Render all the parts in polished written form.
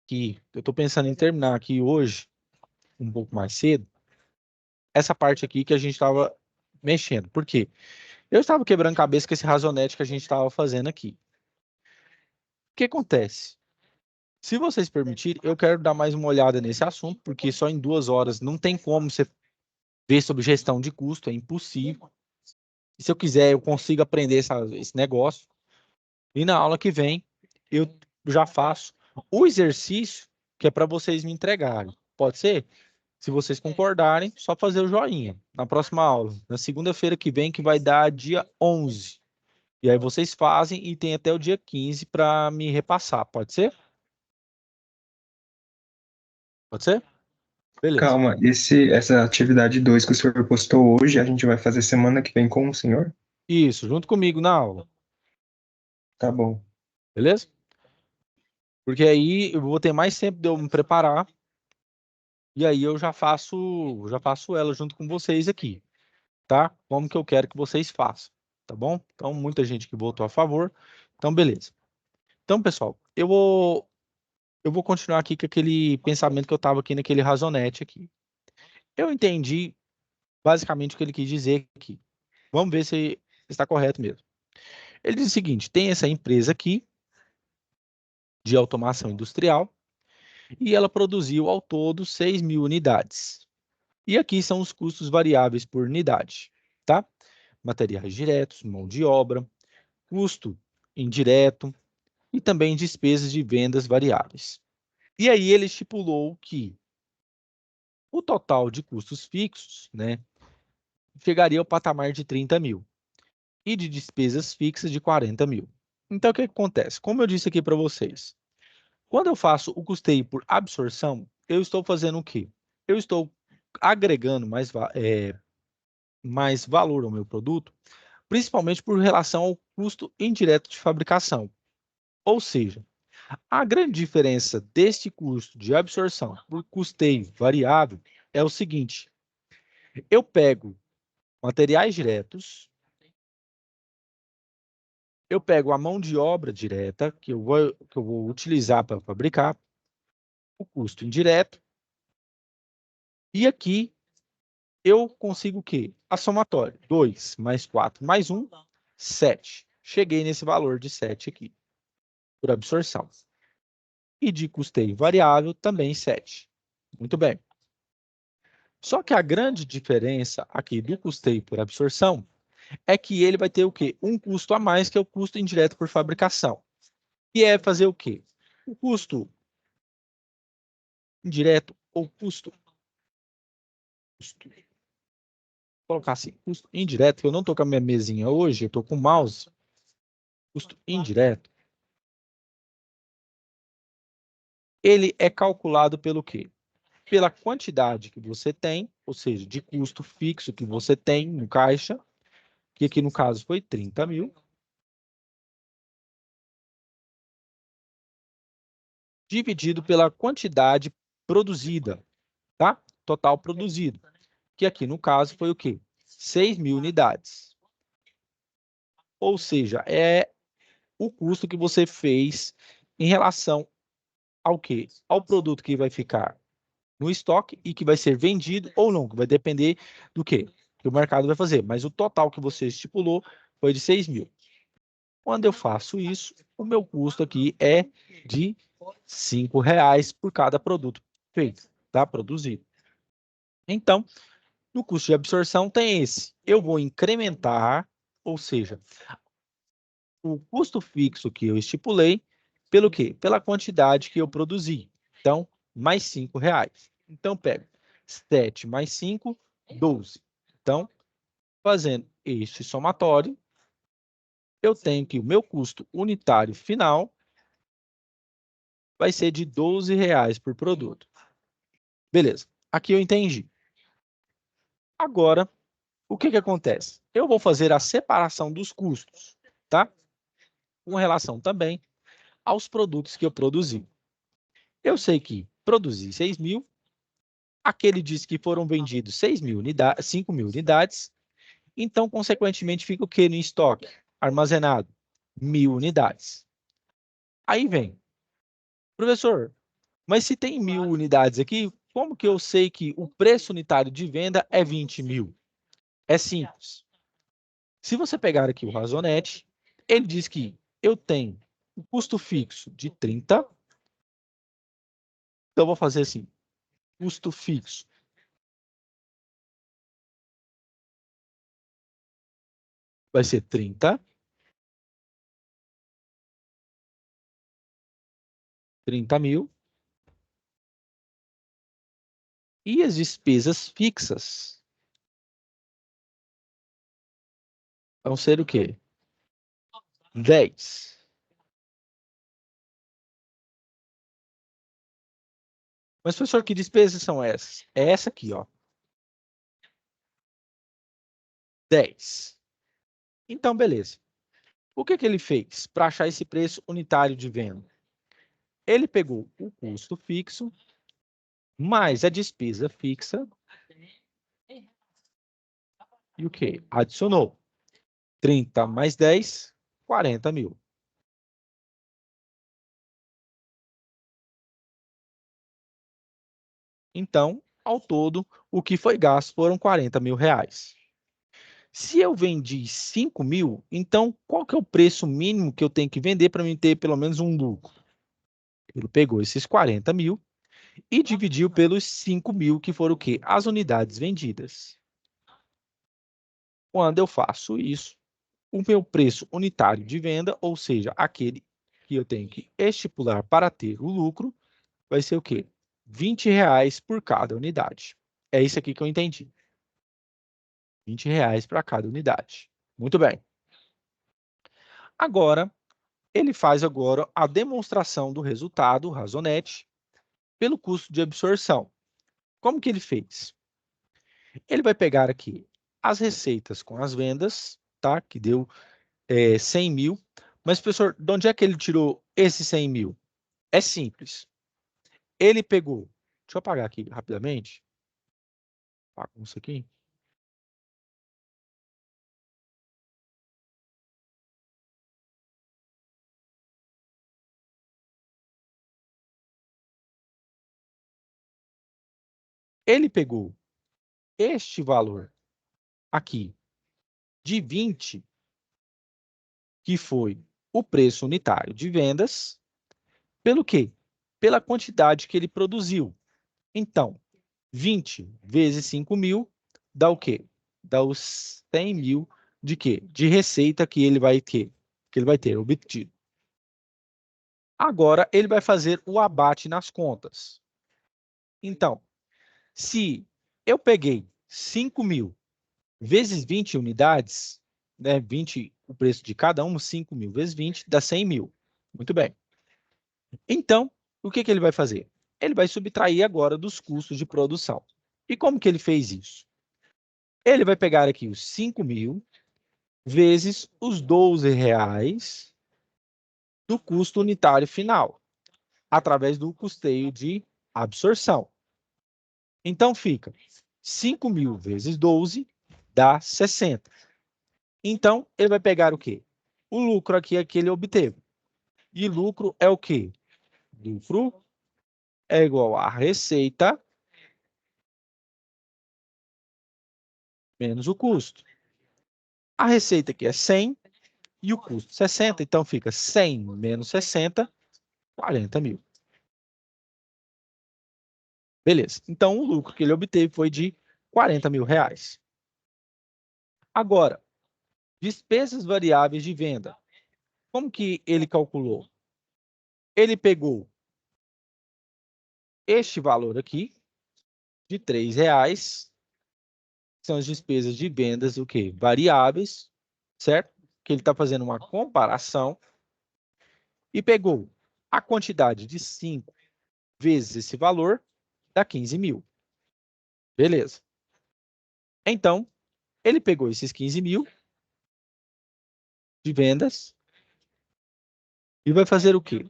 aqui, eu estou pensando em terminar aqui hoje, um pouco mais cedo, essa parte aqui que a gente estava mexendo. Por quê? Eu estava quebrando cabeça com esse razonete que a gente estava fazendo aqui. O que acontece? Se vocês permitirem, eu quero dar mais uma olhada nesse assunto, porque só em 2 horas não tem como você ver sobre gestão de custo, é impossível. E se eu quiser, eu consigo aprender esse negócio. E na aula que vem, eu já faço o exercício que é para vocês me entregarem. Pode ser? Se vocês concordarem, só fazer o joinha na próxima aula, na segunda-feira que vem, que vai dar dia 11. E aí vocês fazem e tem até o dia 15 para me repassar. Pode ser? Pode ser? Beleza. Calma, essa atividade 2 que o senhor postou hoje, a gente vai fazer semana que vem com o senhor? Isso, junto comigo na aula. Tá bom. Beleza? Porque aí eu vou ter mais tempo de eu me preparar e aí eu já faço ela junto com vocês aqui, tá? Como que eu quero que vocês façam, tá bom? Então, muita gente que votou a favor. Então, beleza. Então, pessoal, eu vou continuar aqui com aquele pensamento que eu estava aqui naquele razonete aqui. Eu entendi basicamente o que ele quis dizer aqui. Vamos ver se está correto mesmo. Ele diz o seguinte: tem essa empresa aqui de automação industrial e ela produziu ao todo 6.000 unidades. E aqui são os custos variáveis por unidade, tá? Materiais diretos, mão de obra, custo indireto e também despesas de vendas variáveis. E aí ele estipulou que o total de custos fixos, né, chegaria ao patamar de 30.000 e de despesas fixas de 40.000. Então, o que acontece? Como eu disse aqui para vocês, quando eu faço o custeio por absorção, eu estou fazendo o quê? Eu estou agregando mais valor ao meu produto, principalmente por relação ao custo indireto de fabricação. Ou seja, a grande diferença deste custo de absorção por custeio variável é o seguinte: eu pego materiais diretos, eu pego a mão de obra direta que eu vou utilizar para fabricar, o custo indireto, e aqui eu consigo o quê? A somatória. 2 mais 4 mais 1, 7. Cheguei nesse valor de 7 aqui, por absorção. E de custeio variável, também 7. Muito bem. Só que a grande diferença aqui do custeio por absorção é que ele vai ter o quê? Um custo a mais, que é o custo indireto por fabricação. E é fazer o quê? O custo indireto ou vou colocar assim, custo indireto, que eu não estou com a minha mesinha hoje, eu estou com o mouse, custo indireto, ele é calculado pelo quê? Pela quantidade que você tem, ou seja, de custo fixo que você tem no caixa, que aqui no caso foi 30.000, dividido pela quantidade produzida, tá? Total produzido, que aqui no caso foi o quê? 6.000 unidades. Ou seja, é o custo que você fez em relação ao quê? Ao produto que vai ficar no estoque e que vai ser vendido ou não, que vai depender do quê? Que o mercado vai fazer. Mas o total que você estipulou foi de 6.000. Quando eu faço isso, o meu custo aqui é de R$ 5 por cada produto feito, tá? Produzido. Então, no custo de absorção tem esse. Eu vou incrementar, ou seja, o custo fixo que eu estipulei, pelo quê? Pela quantidade que eu produzi. Então, mais R$ 5. Então, pego 7 mais 5, 12. Então, fazendo este somatório, eu tenho que o meu custo unitário final vai ser de R$ 12 por produto. Beleza, aqui eu entendi. Agora, o que acontece? Eu vou fazer a separação dos custos, tá? Com relação também aos produtos que eu produzi. Eu sei que produzi 6.000, aquele diz que foram vendidos 6.000 unidades, 5.000 unidades, então, consequentemente, fica o que no estoque? Armazenado? 1.000 unidades. Aí vem, professor, Mas se tem 1.000 unidades aqui, como que eu sei que o preço unitário de venda é 20.000? É simples. Se você pegar aqui o Razonete, ele diz que eu tenho um custo fixo de 30. Então, eu vou fazer assim, custo fixo vai ser 30 mil. E as despesas fixas vão ser o quê? 10. Mas, professor, que despesas são essas? É essa aqui, ó. 10. Então, beleza. O que que ele fez para achar esse preço unitário de venda? Ele pegou o custo fixo mais a despesa fixa e o quê? Adicionou 30 mais 10, 40 mil. Então, ao todo, o que foi gasto foram 40 mil reais. Se eu vendi 5 mil, então qual que é o preço mínimo que eu tenho que vender para mim ter pelo menos um lucro? Ele pegou esses 40 mil e dividiu pelos 5 mil, que foram o quê? As unidades vendidas. Quando eu faço isso, o meu preço unitário de venda, ou seja, aquele que eu tenho que estipular para ter o lucro, vai ser o quê? R$ 20 por cada unidade. É isso aqui que eu entendi. R$ 20 para cada unidade. Muito bem. Agora, ele faz agora a demonstração do resultado, Razonete, pelo custo de absorção. Como que ele fez? Ele vai pegar aqui as receitas com as vendas, tá? Que deu 100 mil. Mas, professor, de onde é que ele tirou esses 100 mil? É simples. Ele pegou, deixa eu apagar aqui rapidamente. Apaga isso aqui. Ele pegou este valor aqui de 20, que foi o preço unitário de vendas, pelo quê? Pela quantidade que ele produziu. Então, 20 vezes 5 mil dá o quê? Dá os 100 mil de quê? De receita que ele vai ter, obtido. Agora, ele vai fazer o abate nas contas. Então, se eu peguei 5 mil vezes 20 unidades, né, 20 o preço de cada um, 5 mil vezes 20 dá 100 mil. Muito bem. Então, o que que ele vai fazer? Ele vai subtrair agora dos custos de produção. E como que ele fez isso? Ele vai pegar aqui os 5 mil vezes os 12 reais do custo unitário final, através do custeio de absorção. Então, fica 5 mil vezes 12 dá 60. Então, ele vai pegar o quê? O lucro aqui é que ele obteve. E lucro é o quê? Lucro é igual a receita menos o custo. A receita aqui é 100 e o custo 60, então fica 100 menos 60, 40 mil. Beleza. Então, o lucro que ele obteve foi de 40 mil reais. Agora, despesas variáveis de venda. Como que ele calculou? Ele pegou este valor aqui, de R$ 3, são as despesas de vendas, o quê? Variáveis, certo? Que ele está fazendo uma comparação, e pegou a quantidade de 5 vezes esse valor, dá 15 mil. Beleza. Então, ele pegou esses 15 mil de vendas e vai fazer o quê?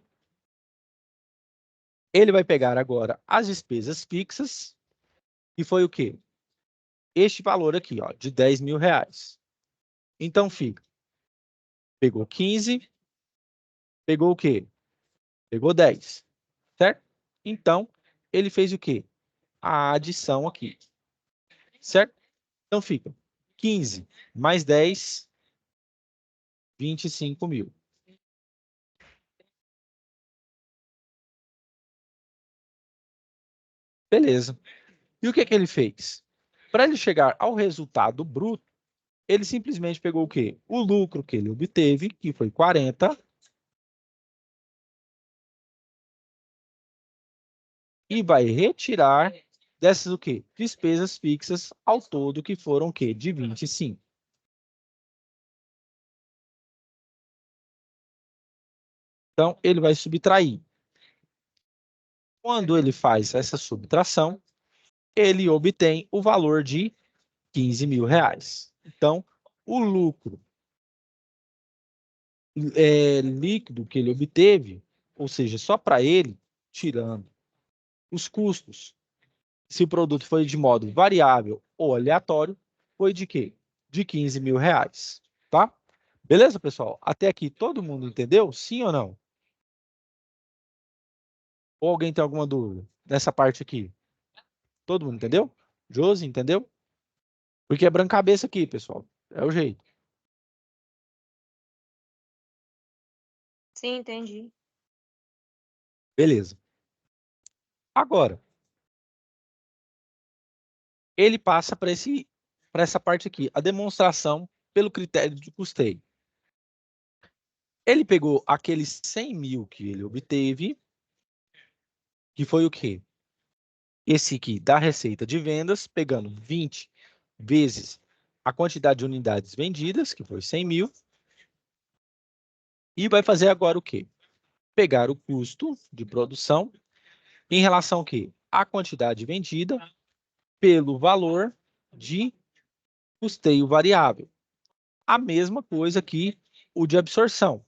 Ele vai pegar agora as despesas fixas, e foi o quê? Este valor aqui, ó, de 10 mil reais. Então, fica, pegou 15, pegou o quê? Pegou 10, certo? Então, ele fez o quê? A adição aqui, certo? Então, fica 15 mais 10, 25 mil. Beleza. E o que que ele fez? Para ele chegar ao resultado bruto, ele simplesmente pegou o quê? O lucro que ele obteve, que foi 40, e vai retirar dessas o quê? Despesas fixas ao todo, que foram o quê? De 25. Então, ele vai subtrair. Quando ele faz essa subtração, ele obtém o valor de 15 mil reais. Então, o lucro líquido que ele obteve, ou seja, só para ele, tirando os custos, se o produto foi de modo variável ou aleatório, foi de quê? De 15 mil reais, tá? Beleza, pessoal? Até aqui todo mundo entendeu? Sim ou não? Ou alguém tem alguma dúvida nessa parte aqui? Todo mundo entendeu? Josi, entendeu? Porque é branca-cabeça aqui, pessoal. É o jeito. Sim, entendi. Beleza. Agora, ele passa para essa parte aqui, a demonstração pelo critério de custeio. Ele pegou aqueles 100 mil que ele obteve, que foi o quê? Esse aqui da receita de vendas, pegando 20 vezes a quantidade de unidades vendidas, que foi 100 mil, e vai fazer agora o quê? Pegar o custo de produção em relação ao quê? A quantidade vendida pelo valor de custeio variável. A mesma coisa que o de absorção.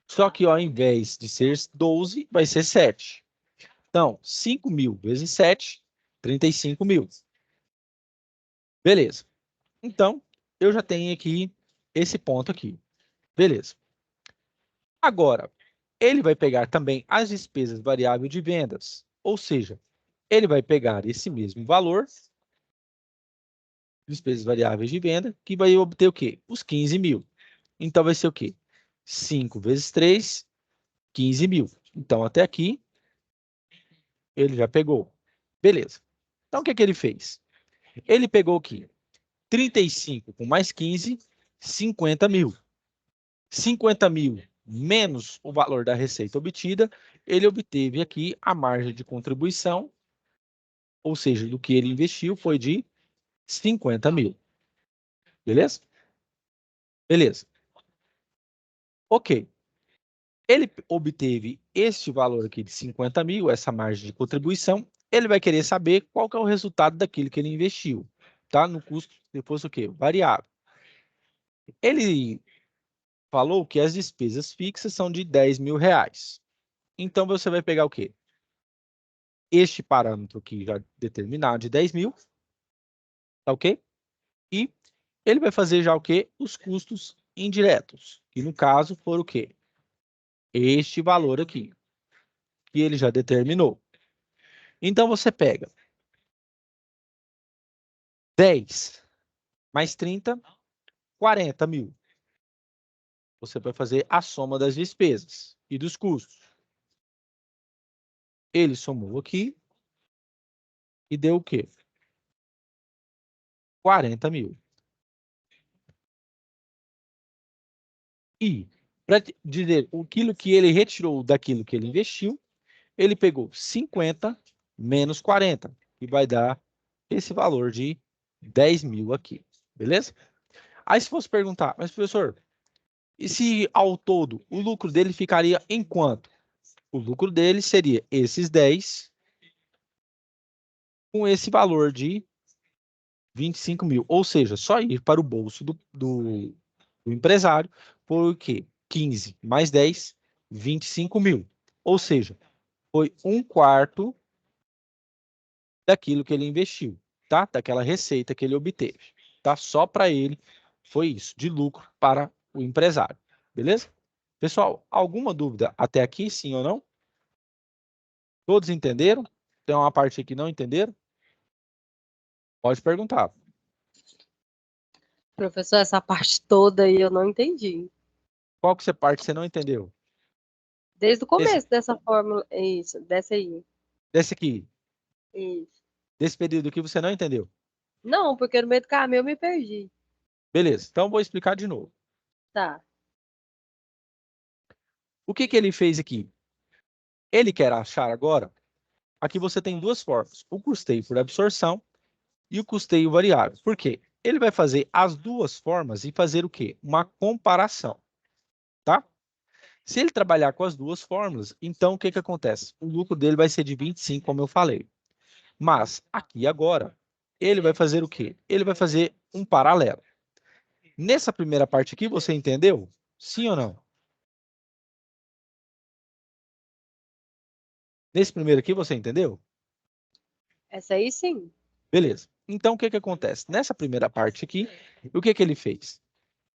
Só que ao invés de ser 12, vai ser 7. Então, 5 mil vezes 7, 35 mil. Beleza. Então, eu já tenho aqui esse ponto aqui. Beleza. Agora, ele vai pegar também as despesas variáveis de vendas. Ou seja, ele vai pegar esse mesmo valor, despesas variáveis de venda, que vai obter o quê? Os 15 mil. Então, vai ser o quê? 5 vezes 3, 15 mil. Então, até aqui, ele já pegou. Beleza. Então, o que que ele fez? Ele pegou aqui 35 com mais 15, 50 mil. 50 mil menos o valor da receita obtida, ele obteve aqui a margem de contribuição, ou seja, do que ele investiu foi de 50 mil. Beleza? Beleza. Ok. Ele obteve este valor aqui de 50 mil, essa margem de contribuição, ele vai querer saber qual que é o resultado daquilo que ele investiu, tá? No custo, depois o quê? Variável. Ele falou que as despesas fixas são de 10 mil reais. Então, você vai pegar o quê? Este parâmetro aqui já determinado de 10 mil, tá ok? E ele vai fazer já o quê? Os custos indiretos, que no caso foram o quê? Este valor aqui, que ele já determinou. Então, você pega 10 mais 30, 40 mil. Você vai fazer a soma das despesas e dos custos. Ele somou aqui e deu o quê? 40 mil. E, para dizer aquilo que ele retirou daquilo que ele investiu, ele pegou 50 menos 40, e vai dar esse valor de 10 mil aqui, beleza? Aí se fosse perguntar, mas professor, e se ao todo o lucro dele ficaria em quanto? O lucro dele seria esses 10 com esse valor de 25 mil, ou seja, só ir para o bolso do empresário foi o quê? 15 mais 10, 25 mil. Ou seja, foi um quarto daquilo que ele investiu, tá? Daquela receita que ele obteve, tá? Só para ele foi isso, de lucro para o empresário, beleza? Pessoal, alguma dúvida até aqui, sim ou não? Todos entenderam? Tem uma parte aqui que não entenderam? Pode perguntar. Professor, essa parte toda aí eu não entendi. Qual que parte você não entendeu? Desde o começo dessa fórmula, isso, dessa aí. Desse aqui. Isso. Desse período aqui você não entendeu? Não, porque no meio do caminho eu me perdi. Beleza, então vou explicar de novo. Tá. O que ele fez aqui? Ele quer achar agora, aqui você tem duas formas, o custeio por absorção e o custeio variável. Por quê? Ele vai fazer as duas formas e fazer o quê? Uma comparação, tá? Se ele trabalhar com as duas fórmulas, então o que acontece? O lucro dele vai ser de 25, como eu falei. Mas aqui agora, ele vai fazer o quê? Ele vai fazer um paralelo. Nessa primeira parte aqui, você entendeu? Sim ou não? Nesse primeiro aqui, você entendeu? Essa aí sim. Beleza. Então, o que acontece? Nessa primeira parte aqui, o que ele fez?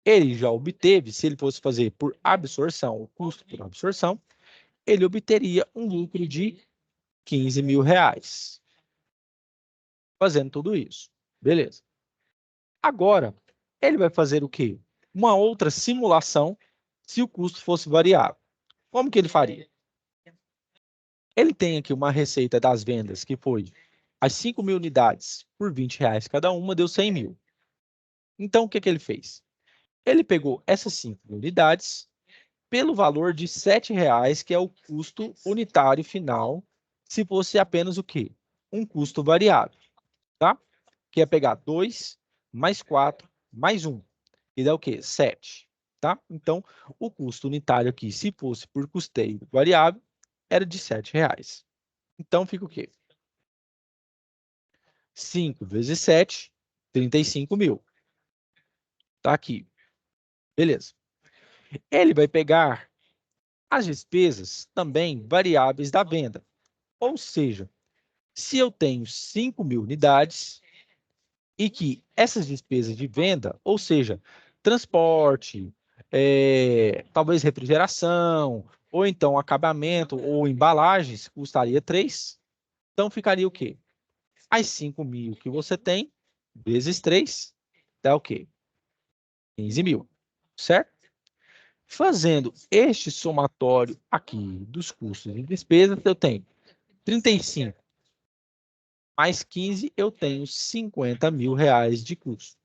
Ele já obteve, se ele fosse fazer por absorção, o custo por absorção, ele obteria um lucro de 15 mil reais. Fazendo tudo isso. Beleza. Agora, ele vai fazer o quê? Uma outra simulação se o custo fosse variável. Como que ele faria? Ele tem aqui uma receita das vendas que foi as 5 mil unidades por 20 reais cada uma, deu 100 mil. Então, o que ele fez? Ele pegou essas 5 mil unidades pelo valor de R$ 7,00, que é o custo unitário final, se fosse apenas o quê? Um custo variável, tá? Que é pegar 2 mais 4 mais 1, e dá o quê? 7, tá? Então, o custo unitário aqui, se fosse por custeio variável, era de R$ 7,00. Então, fica o quê? 5 vezes 7, 35 mil. Tá aqui. Beleza. Ele vai pegar as despesas também variáveis da venda. Ou seja, se eu tenho 5 mil unidades e que essas despesas de venda, ou seja, transporte, talvez refrigeração, ou então acabamento ou embalagens, custaria 3, então ficaria o quê? As 5 mil que você tem, vezes 3, dá o quê? 15 mil, certo? Fazendo este somatório aqui dos custos e despesas, eu tenho 35 mais 15, eu tenho 50 mil reais de custo,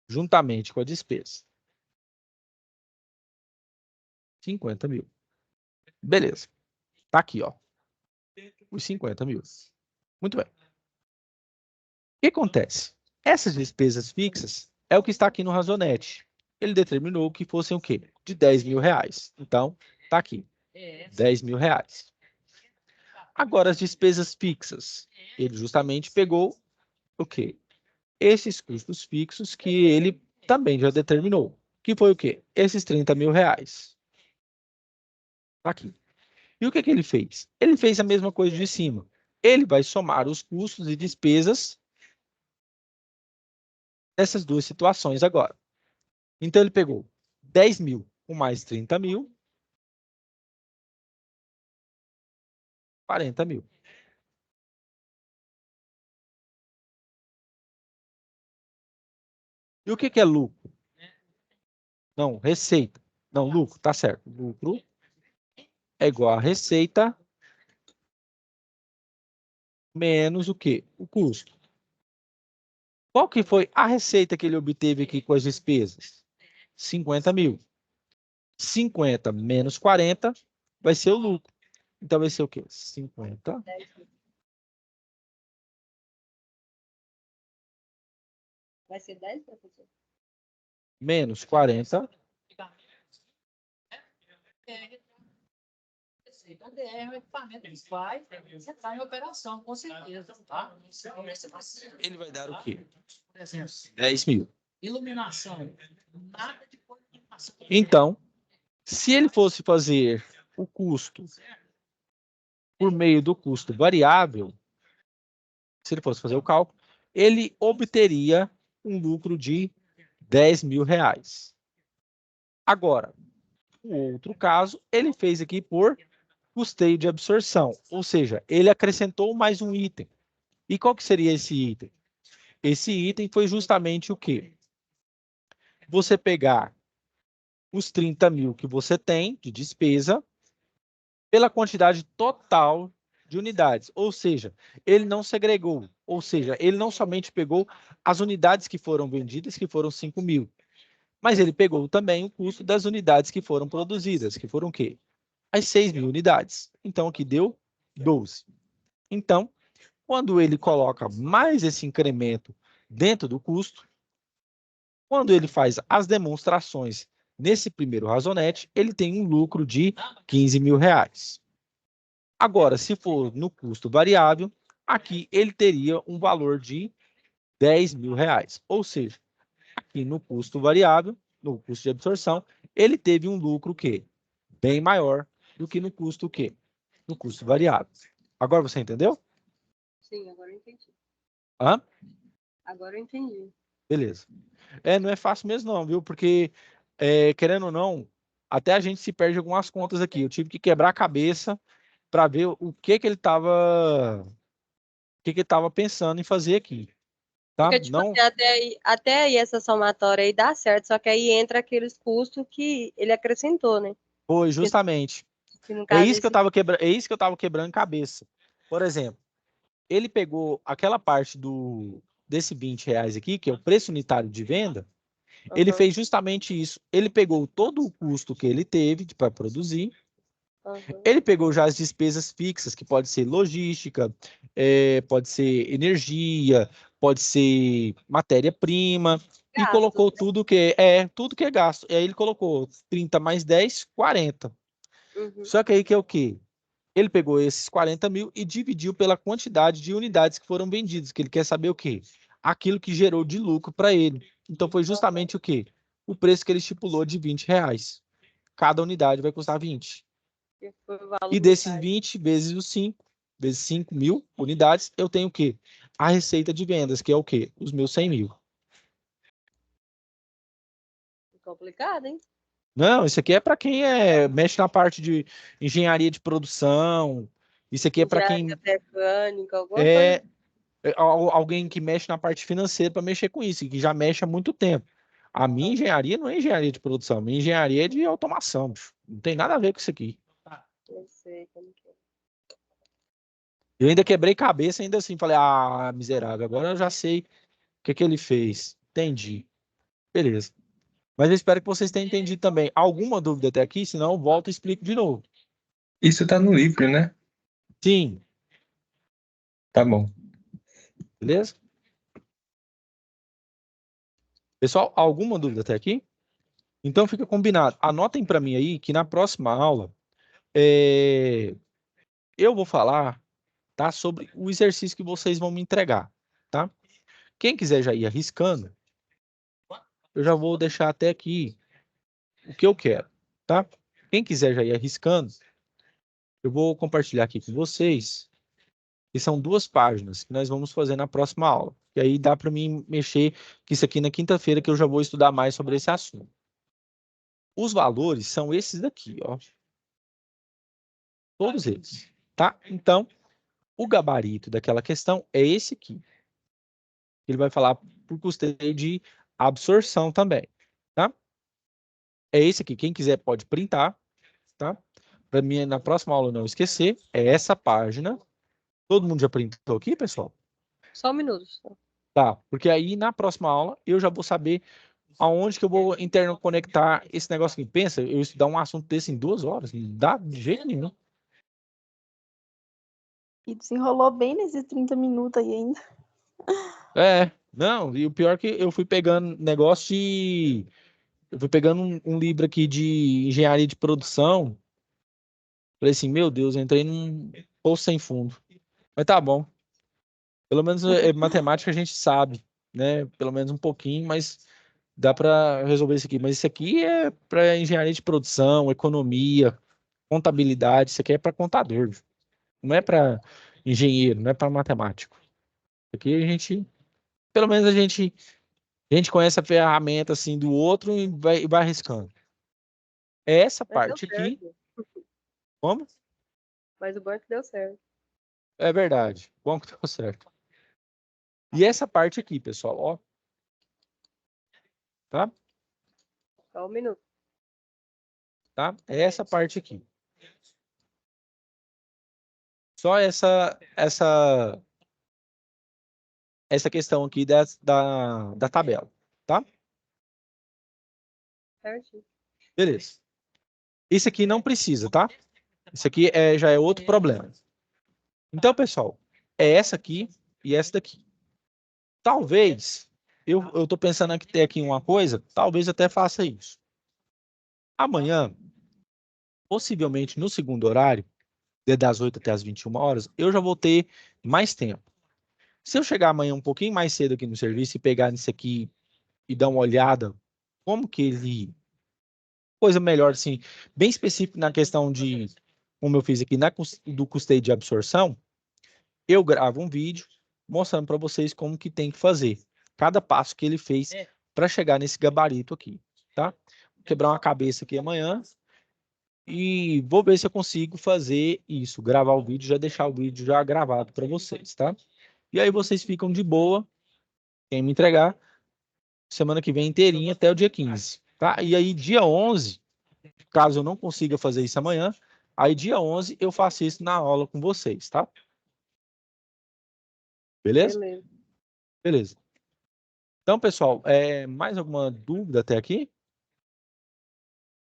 juntamente com a despesa. 50 mil. Beleza. Tá aqui, ó. Os 50 mil. Muito bem. O que acontece? Essas despesas fixas é o que está aqui no Razonete. Ele determinou que fossem o quê? De 10 mil reais. Então, tá aqui. 10 mil reais. Agora, as despesas fixas. Ele justamente pegou o quê? Esses custos fixos que ele também já determinou. Que foi o quê? Esses 30 mil reais. Tá aqui. E o que ele fez? Ele fez a mesma coisa de cima. Ele vai somar os custos e despesas dessas duas situações agora. Então, ele pegou 10 mil com mais 30 mil, 40 mil. E o que é lucro? Não, receita. Não, lucro, tá certo. Lucro é igual a receita menos o quê? O custo. Qual que foi a receita que ele obteve aqui com as despesas? 50 mil. 50 menos 40 vai ser o lucro. Então, vai ser o quê? 50 Vai ser 10, professor? menos 40. ADR, o equipamento que faz, você está em operação, com certeza. Tá? Ele vai dar o quê? Por exemplo, 10 mil. iluminação. Nada de iluminação. Então, se ele fosse fazer o custo por meio do custo variável, se ele fosse fazer o cálculo, ele obteria um lucro de 10 mil reais. Agora, o outro caso, ele fez aqui por custeio de absorção, ou seja, ele acrescentou mais um item. E qual que seria esse item? Esse item foi justamente o quê? Você pegar os 30 mil que você tem de despesa pela quantidade total de unidades, ou seja, ele não segregou, ou seja, ele não somente pegou as unidades que foram vendidas, que foram 5 mil, mas ele pegou também o custo das unidades que foram produzidas, que foram o quê? As 6 mil unidades. Então, aqui deu 12. Então, quando ele coloca mais esse incremento dentro do custo, quando ele faz as demonstrações nesse primeiro razonete, ele tem um lucro de 15 mil reais. Agora, se for no custo variável, aqui ele teria um valor de 10 mil reais. Ou seja, aqui no custo variável, no custo de absorção, ele teve um lucro que bem maior do que no custo quê? No custo variável. Agora você entendeu? Sim, agora eu entendi. Hã? Agora eu entendi. Beleza. Não é fácil mesmo não, viu? Porque, querendo ou não, até a gente se perde algumas contas aqui. Eu tive que quebrar a cabeça para ver o que que ele estava pensando em fazer aqui, tá? Porque, tipo Não assim, até aí essa somatória aí dá certo, só que aí entra aqueles custos que ele acrescentou, né? foi justamente. Que no É caso isso que eu estava quebrando, é isso que eu estava quebrando cabeça. Por exemplo, ele pegou aquela parte desse 20 reais aqui, que é o preço unitário de venda, ele fez justamente isso. Ele pegou todo o custo que ele teve para produzir, ele pegou já as despesas fixas, que pode ser logística, pode ser energia, pode ser matéria-prima, e colocou tudo que é gasto. E aí ele colocou 30 mais 10, 40. Só que aí que é o quê? Ele pegou esses 40 mil e dividiu pela quantidade de unidades que foram vendidas, que ele quer saber o quê? Aquilo que gerou de lucro para ele. Então foi justamente o quê? O preço que ele estipulou de 20 reais. Cada unidade vai custar 20. E desses 20 vezes os 5, vezes 5 mil unidades, eu tenho o quê? A receita de vendas, que é o quê? Os meus 100 mil. complicado, hein? Não, isso aqui é para quem mexe na parte de engenharia de produção. Isso aqui é para quem Engenharia mecânica, alguma coisa. é alguém que mexe na parte financeira para mexer com isso, e que já mexe há muito tempo. A minha engenharia não é engenharia de produção, a minha engenharia é de automação, bicho. Não tem nada a ver com isso aqui. Eu sei como que é. Eu ainda quebrei cabeça, ainda assim, falei, miserável, agora eu já sei o que que ele fez. Entendi. Beleza. Mas eu espero que vocês tenham entendido também. Alguma dúvida até aqui? Senão eu volto e explico de novo. Isso tá no livro, né? Sim, Tá bom. beleza? Pessoal, alguma dúvida até aqui? Então fica combinado. Anotem para mim aí que na próxima aula eu vou falar, tá, sobre o exercício que vocês vão me entregar, tá? Quem quiser já ir arriscando, eu já vou deixar até aqui o que eu quero, tá? Quem quiser já ir arriscando, eu vou compartilhar aqui com vocês, que são 2 páginas que nós vamos fazer na próxima aula. E aí dá para mim mexer com isso aqui na quinta-feira, que eu já vou estudar mais sobre esse assunto. Os valores são esses daqui, ó. Todos eles, tá? Então, o gabarito daquela questão é esse aqui. Ele vai falar por custeio de absorção também, tá? É esse aqui. Quem quiser pode printar, tá? Para mim, na próxima aula não esquecer, é essa página. Todo mundo já printou aqui, pessoal? Só um minuto. Tá, porque aí na próxima aula eu já vou saber aonde que eu vou interconectar esse negócio aqui. Pensa, eu estudar um assunto desse em 2 horas, não dá de jeito nenhum. E desenrolou bem nesses 30 minutos aí ainda. Não, e o pior é que eu fui pegando negócio de... Eu fui pegando um livro aqui de engenharia de produção. Falei assim, meu Deus, eu entrei num poço sem fundo. Mas tá bom. Pelo menos matemática a gente sabe, né? Pelo menos um pouquinho, mas dá para resolver isso aqui. Mas isso aqui é para engenharia de produção, economia, contabilidade. Isso aqui é para contador. Não é para engenheiro, não é para matemático. Isso aqui pelo menos a gente conhece a ferramenta assim do outro e vai arriscando. É essa Mas deu parte aqui. certo. Como? Mas o bom é que deu certo. É verdade. Bom que deu certo. E essa parte aqui, pessoal, ó. Tá? Só um minuto. Tá? É essa parte aqui. Só essa questão aqui da tabela, tá? Certinho. Beleza. Isso aqui não precisa, tá? Isso aqui já é outro problema. Então, pessoal, é essa aqui e essa daqui. Talvez, eu tô pensando aqui ter aqui uma coisa, talvez eu até faça isso. Amanhã, possivelmente no segundo horário, das 8 até as 21 horas, eu já vou ter mais tempo. Se eu chegar amanhã um pouquinho mais cedo aqui no serviço e pegar nisso aqui e dar uma olhada, como que ele... Coisa melhor, assim, bem específica na questão de, como eu fiz aqui, do custeio de absorção, eu gravo um vídeo mostrando para vocês como que tem que fazer. Cada passo que ele fez para chegar nesse gabarito aqui, tá? Vou quebrar uma cabeça aqui amanhã e vou ver se eu consigo fazer isso, gravar o vídeo, já deixar o vídeo já gravado para vocês, tá? E aí vocês ficam de boa, quem me entregar, semana que vem inteirinha até o dia 15, tá? E aí dia 11, caso eu não consiga fazer isso amanhã, aí dia 11 eu faço isso na aula com vocês, tá? Beleza? Beleza. Beleza. Então, pessoal, mais alguma dúvida até aqui?